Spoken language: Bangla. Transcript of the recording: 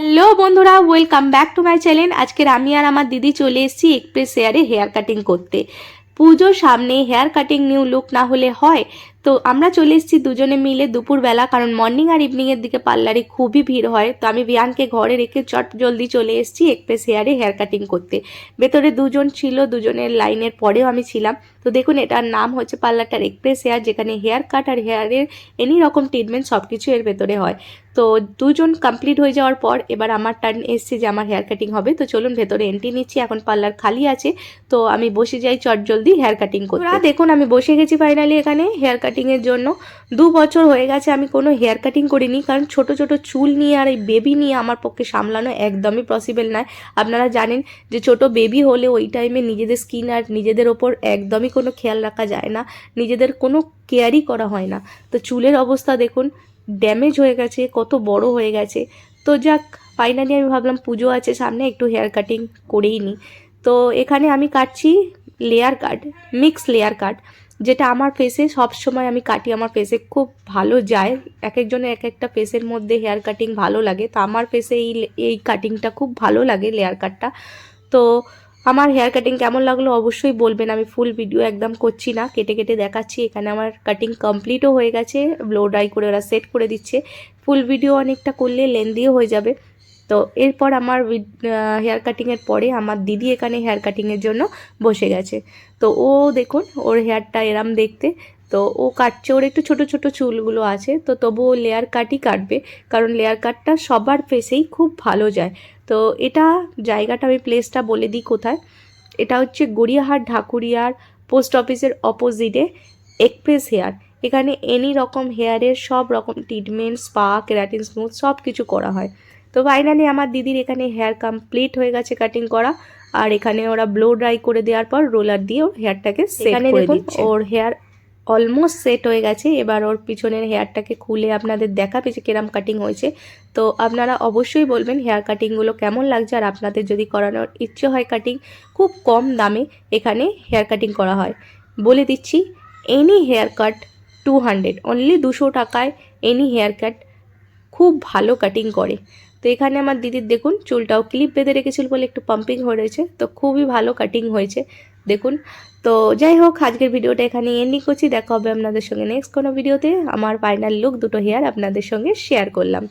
হ্যালো বন্ধুরা, welcome back to my channel. আজকের আমি আর আমার দিদি চলে এসেছি এক্সপ্রেস হেয়ারে হেয়ার কাটিং করতে। পুজোর সামনে হেয়ার কাটিং নিউ লুক না হলে হয়? তো আমরা চলে এসেছি দুজনে মিলে দুপুরবেলা, কারণ মর্নিং আর ইভিনিংয়ের দিকে পার্লারে খুবই ভিড় হয়। তো আমি বিয়ানকে ঘরে রেখে চট জলদি চলে এসেছি এক্সপ্রেস হেয়ারে হেয়ার কাটিং করতে। ভেতরে দুজন ছিল, দুজনের লাইনের পরেও আমি ছিলাম। তো দেখুন, এটার নাম হচ্ছে পার্লারটার এক্সপ্রেস হেয়ার, যেখানে হেয়ার কাট আর হেয়ারের এনি রকম ট্রিটমেন্ট সব কিছু এর ভেতরে হয়। তো দুজন কমপ্লিট হয়ে যাওয়ার পর এবার আমার টার্ন এসছে যে আমার হেয়ার কাটিং হবে। তো চলুন ভেতরে এন্ট্রি নিচ্ছি, এখন পার্লার খালি আছে। তো আমি বসে যাই চট জলদি হেয়ার কাটিং করতে। দেখুন, আমি বসে গেছি ফাইনালি এখানে হেয়ার কাটিংয়ের জন্য। 2 বছর হয়ে গেছে আমি কোনো হেয়ার কাটিং করিনি, কারণ ছোট ছোট চুল নিয়ে আর এই বেবি নিয়ে আমার পক্ষে সামলানো একদমই পসিবল নয়। আপনারা জানেন যে ছোট বেবি হলে ওই টাইমে নিজেদের স্কিন আর নিজেদের ওপর একদমই কোনো খেয়াল রাখা যায় না, নিজেদের কোনো কেয়ারই করা হয় না। তো চুলের অবস্থা দেখুন, ড্যামেজ হয়ে গেছে, কত বড় হয়ে গেছে। তো যাক, ফাইনালি আমি ভাবলাম পুজো আছে সামনে, একটু হেয়ার কাটিং করেই নিই। তো এখানে আমি কাটছি লেয়ার কাট, মিক্স লেয়ার কাট, যেটা আমার ফেসে সবসময় আমি কাটি, আমার ফেসে খুব ভালো যায়। এক একজনের এক একটা ফেসের মধ্যে হেয়ার কাটিং ভালো লাগে, তো আমার ফেসে এই কাটিংটা খুব ভালো লাগে, লেয়ার কাটটা। তো আমার হেয়ার কাটিং কেমন লাগলো অবশ্যই বলবেন। আমি ফুল ভিডিও একদম করছি না, কেটে কেটে দেখাচ্ছি। এখানে আমার কাটিং কমপ্লিটও হয়ে গেছে, ব্লো ড্রাই করে ওরা সেট করে দিচ্ছে। ফুল ভিডিও অনেকটা করলে লেন্দিও হয়ে যাবে। তো এরপর আমার হেয়ার কাটিংয়ের পরে আমার দিদি এখানে হেয়ার কাটিংয়ের জন্য বসে গেছে। তো ও দেখুন, ওর হেয়ারটা এরম দেখতে। তো ও কাটছে, ওর একটু ছোট ছোট চুলগুলো আছে, তো তবুও লেয়ার কাটই কাটবে, কারণ লেয়ার কাটটা সবার ফেসেই খুব ভালো যায়। তো এটা জায়গাটা, আমি প্লেসটা বলে দিই কোথায়। এটা হচ্ছে গড়িয়াহাট ঢাকুরিয়ার পোস্ট অফিসের অপোজিটে এক্সপ্রেস হেয়ার। এখানে এনি রকম হেয়ারের সব রকম ট্রিটমেন্ট, স্পা, কেরাটিন, স্মুথ সব কিছু করা হয়। তো ফাইনালি আমার দিদির এখানে হেয়ার কমপ্লিট হয়ে গেছে কাটিং করা। আর এখানে ওরা ব্লো ড্রাই করে দেওয়ার পর রোলার দিয়ে ওর হেয়ারটাকে সেট করে দিচ্ছে। ওর হেয়ার অলমোস্ট সেট হয়ে গেছে। এবার ওর পিছনের হেয়ারটাকে খুলে আপনাদের দেখাবে যে কিরম কাটিং হয়েছে। তো আপনারা অবশ্যই বলবেন হেয়ার কাটিংগুলো কেমন লাগছে, আর আপনাদের যদি করানোর ইচ্ছে হয় কাটিং, খুব কম দামে এখানে হেয়ার কাটিং করা হয়। বলে দিচ্ছি, এনি হেয়ার কাট 200, অনলি 200 টাকায় এনি হেয়ার কাট খুব ভালো কাটিং করে। তো এখানে আমার দিদির দেখুন, চুলটাও ক্লিপ বেঁধে রেখেছিল বলে একটু পাম্পিং হয়ে রয়েছে, তো খুবই ভালো কাটিং হয়েছে দেখুন। তো যাই হোক, আজকের ভিডিওটা এখানে এন্ডিং করছি। দেখা হবে আপনাদের সঙ্গে নেক্সট কোনো ভিডিওতে। আমার ফাইনাল লুক, দুটো হেয়ার আপনাদের সঙ্গে শেয়ার করলাম।